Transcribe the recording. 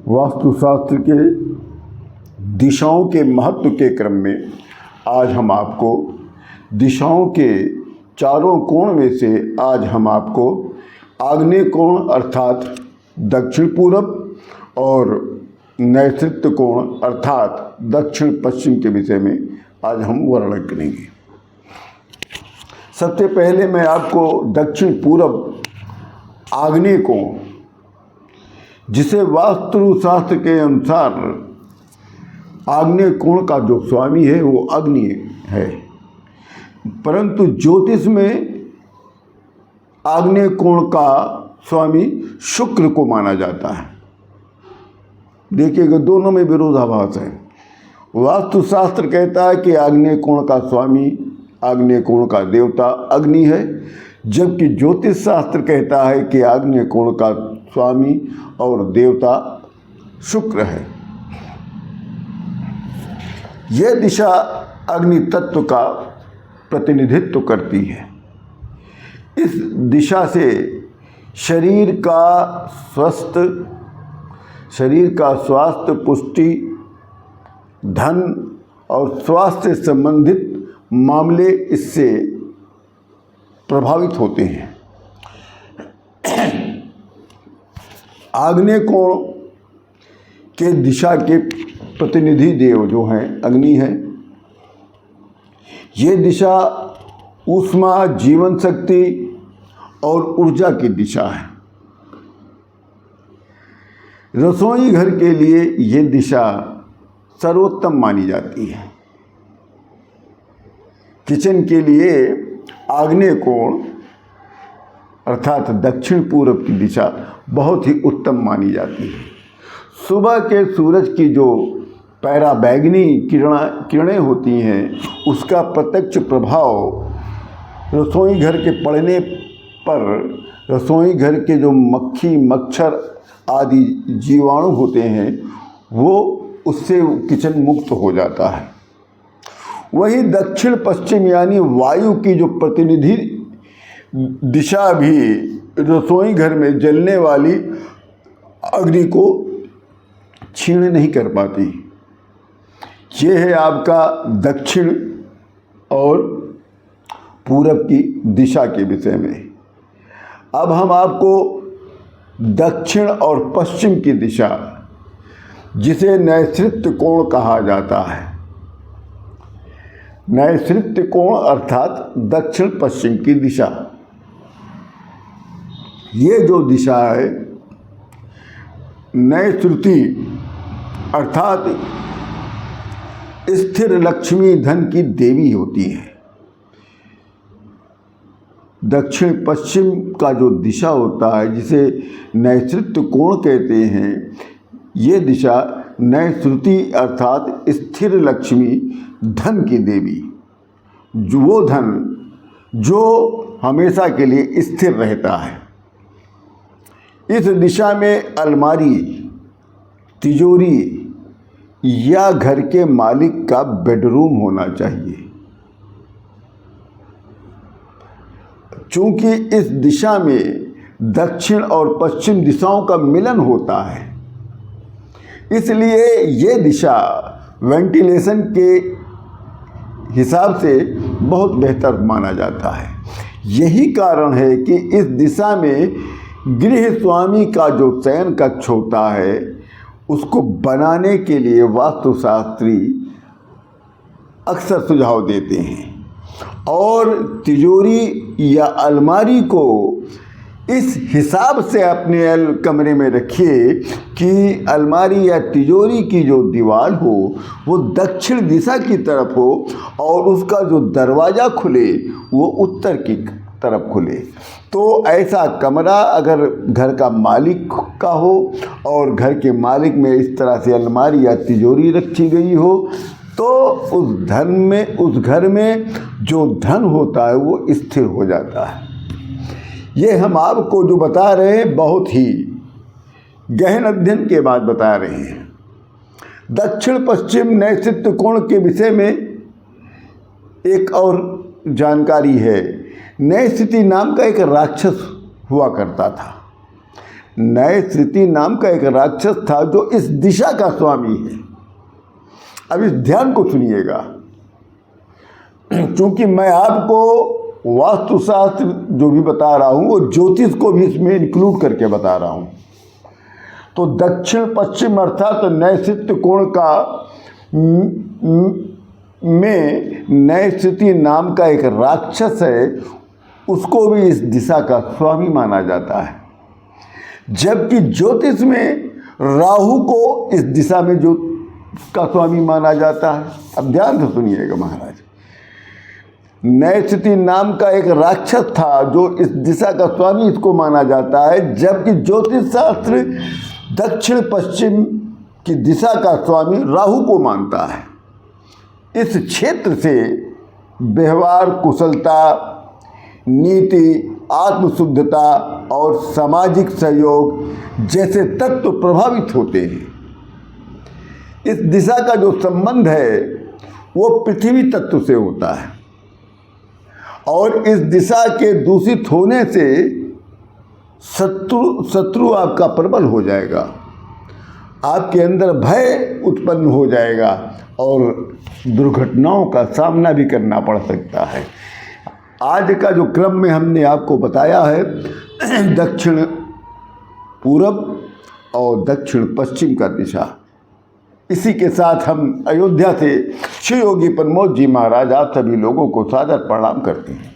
वास्तुशास्त्र के दिशाओं के महत्व के क्रम में आज हम आपको दिशाओं के चारों कोण में से आज हम आपको आग्नेय कोण अर्थात दक्षिण पूरब और नैऋत्य कोण अर्थात दक्षिण पश्चिम के विषय में आज हम वर्णन करेंगे। सबसे पहले मैं आपको दक्षिण पूरब आग्नेय कोण, जिसे वास्तुशास्त्र के अनुसार आग्नेय कोण का जो स्वामी है वो अग्नि है, परंतु ज्योतिष में आग्नेय कोण का स्वामी शुक्र को माना जाता है। देखिएगा, दोनों में विरोधाभास है। वास्तुशास्त्र कहता है कि आग्नेय कोण का स्वामी, आग्नेय कोण का देवता अग्नि है, जबकि ज्योतिष शास्त्र कहता है कि आग्नेय कोण का स्वामी और देवता शुक्र है। यह दिशा अग्नि तत्व का प्रतिनिधित्व करती है। इस दिशा से शरीर का स्वास्थ्य, पुष्टि, धन और स्वास्थ्य से संबंधित मामले इससे प्रभावित होते हैं। आग्नेय कोण के दिशा के प्रतिनिधि देव जो हैं अग्नि है। ये दिशा ऊष्मा, जीवन शक्ति और ऊर्जा की दिशा है। रसोई घर के लिए ये दिशा सर्वोत्तम मानी जाती है। किचन के लिए आग्नेय कोण अर्थात दक्षिण पूरब की दिशा बहुत ही उत्तम मानी जाती है। सुबह के सूरज की जो पराबैंगनी किरणें होती हैं, उसका प्रत्यक्ष प्रभाव रसोई घर के पड़ने पर रसोई घर के जो मक्खी, मच्छर आदि जीवाणु होते हैं वो उससे किचन मुक्त हो जाता है। वही दक्षिण पश्चिम यानी वायु की जो प्रतिनिधि दिशा भी रसोई घर में जलने वाली अग्नि को क्षीण नहीं कर पाती। ये है आपका दक्षिण और पूरब की दिशा के विषय में। अब हम आपको दक्षिण और पश्चिम की दिशा, जिसे नैऋत्य कोण कहा जाता है, नैऋत्य कोण अर्थात दक्षिण पश्चिम की दिशा, ये जो दिशा है नैऋति अर्थात स्थिर लक्ष्मी धन की देवी होती है। दक्षिण पश्चिम का जो दिशा होता है, जिसे नैऋत्य कोण कहते हैं, ये दिशा नैऋति अर्थात स्थिर लक्ष्मी धन की देवी, जो वो धन जो हमेशा के लिए स्थिर रहता है। इस दिशा में अलमारी, तिजोरी या घर के मालिक का बेडरूम होना चाहिए। चूंकि इस दिशा में दक्षिण और पश्चिम दिशाओं का मिलन होता है, इसलिए ये दिशा वेंटिलेशन के हिसाब से बहुत बेहतर माना जाता है। यही कारण है कि इस दिशा में गृह स्वामी का जो शयन कक्ष होता है, उसको बनाने के लिए वास्तुशास्त्री अक्सर सुझाव देते हैं और तिजोरी या अलमारी को इस हिसाब से अपने कमरे में रखिए कि अलमारी या तिजोरी की जो दीवार हो वो दक्षिण दिशा की तरफ हो और उसका जो दरवाज़ा खुले वो उत्तर की तरफ खुले। तो ऐसा कमरा अगर घर का मालिक का हो और घर के मालिक में इस तरह से अलमारी या तिजोरी रखी गई हो, तो उस घर में जो धन होता है वो स्थिर हो जाता है। ये हम आपको जो बता रहे हैं बहुत ही गहन अध्ययन के बाद बता रहे हैं। दक्षिण पश्चिम नैऋत्य कोण के विषय में एक और जानकारी है। नैऋति नाम का एक राक्षस हुआ करता था। नए स्थिति नाम का एक राक्षस था जो इस दिशा का स्वामी है। अब इस ध्यान को सुनिएगा, क्योंकि मैं आपको वास्तुशास्त्र जो भी बता रहा हूँ वो ज्योतिष को भी इसमें इंक्लूड करके बता रहा हूँ। तो दक्षिण पश्चिम अर्थात नैऋत्य कोण का में नए स्थिति नाम का एक राक्षस है, उसको भी इस दिशा का स्वामी माना जाता है। जबकि ज्योतिष में राहु को इस दिशा में जो का स्वामी माना जाता है। अब ध्यान से सुनिएगा महाराज, नए स्थिति नाम का एक राक्षस था जो इस दिशा का स्वामी इसको माना जाता है, जबकि ज्योतिष शास्त्र दक्षिण पश्चिम की दिशा का स्वामी राहु को मानता है। इस क्षेत्र से व्यवहार, कुशलता, नीति, आत्मशुद्धता और सामाजिक सहयोग जैसे तत्व प्रभावित होते हैं। इस दिशा का जो संबंध है वो पृथ्वी तत्व से होता है और इस दिशा के दूषित होने से शत्रु आपका प्रबल हो जाएगा, आपके अंदर भय उत्पन्न हो जाएगा और दुर्घटनाओं का सामना भी करना पड़ सकता है। आज का जो क्रम में हमने आपको बताया है दक्षिण पूरब और दक्षिण पश्चिम का दिशा, इसी के साथ हम अयोध्या से श्री योगी प्रमोद जी महाराज आप सभी लोगों को सादर प्रणाम करते हैं।